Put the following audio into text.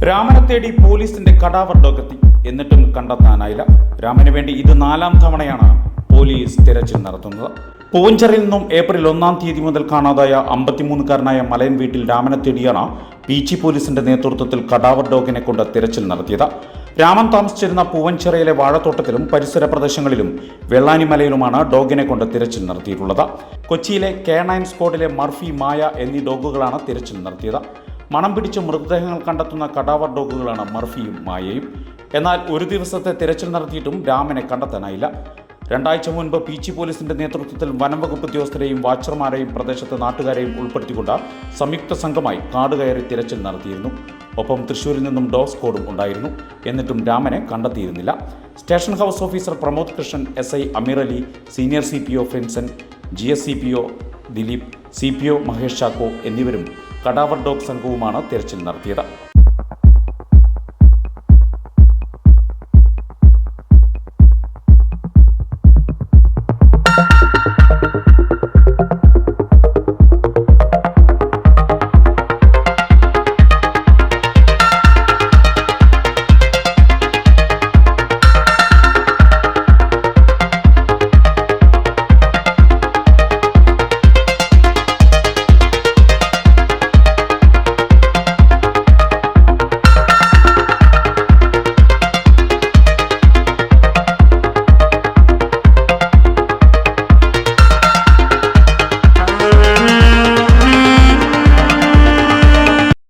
രാമനെ തേടി പോലീസിന്റെ കടാവർ ഡോഗെത്തി. എന്നിട്ടും കണ്ടെത്താനായില്ല. രാമന് വേണ്ടി ഇത് 4ാം തവണയാണ് പോലീസ് തിരച്ചിൽ നടത്തുന്നത്. പൂവഞ്ചിറയിൽ നിന്നും ഏപ്രിൽ 1-ാം തീയതി മുതൽ കാണാതായ 53-കാരനായ മലയൻ വീട്ടിൽ രാമനെ തേടിയാണ് പീച്ചി പോലീസിന്റെ നേതൃത്വത്തിൽ കടാവർ ഡോഗിനെ കൊണ്ട് തിരച്ചിൽ നടത്തിയത്. രാമൻ താമസിച്ചിരുന്ന പൂവഞ്ചിറയിലെ വാഴത്തോട്ടത്തിലും പരിസര പ്രദേശങ്ങളിലും വെള്ളാനിമലയിലുമാണ് ഡോഗിനെ കൊണ്ട് തിരച്ചിൽ നടത്തിയിട്ടുള്ളത്. കൊച്ചിയിലെ K9 സ്ക്വാഡിലെ മർഫി, മായ എന്നീ ഡോഗുകളാണ് തിരച്ചിൽ നടത്തിയത്. മണം പിടിച്ച് മൃതദേഹങ്ങൾ കണ്ടെത്തുന്ന കടാവർ ഡോഗുകളാണ് മർഫിയും മായയും. എന്നാൽ ഒരു ദിവസത്തെ തിരച്ചിൽ നടത്തിയിട്ടും രാമനെ കണ്ടെത്താനായില്ല. 2 ആഴ്ച മുൻപ് പീച്ചി പോലീസിന്റെ നേതൃത്വത്തിൽ വനംവകുപ്പ് ഉദ്യോഗസ്ഥരെയും വാച്ചർമാരെയും പ്രദേശത്തെ നാട്ടുകാരെയും ഉൾപ്പെടുത്തിക്കൊണ്ട് സംയുക്ത സംഘമായി കാട് കയറി തിരച്ചിൽ നടത്തിയിരുന്നു. ഒപ്പം തൃശ്ശൂരിൽ നിന്നും ഡോഗ് സ്ക്വാഡും ഉണ്ടായിരുന്നു. എന്നിട്ടും രാമനെ കണ്ടെത്തിയിരുന്നില്ല. Station house officer Pramod Krishnan, SI Ameer Ali, senior CPO Frinson, GS CPO Dileep, CPO Mahesh Chacko എന്നിവരും കടാവർ ഡോഗ് സംഘവുമാണ് തിരച്ചിൽ നടത്തിയത്.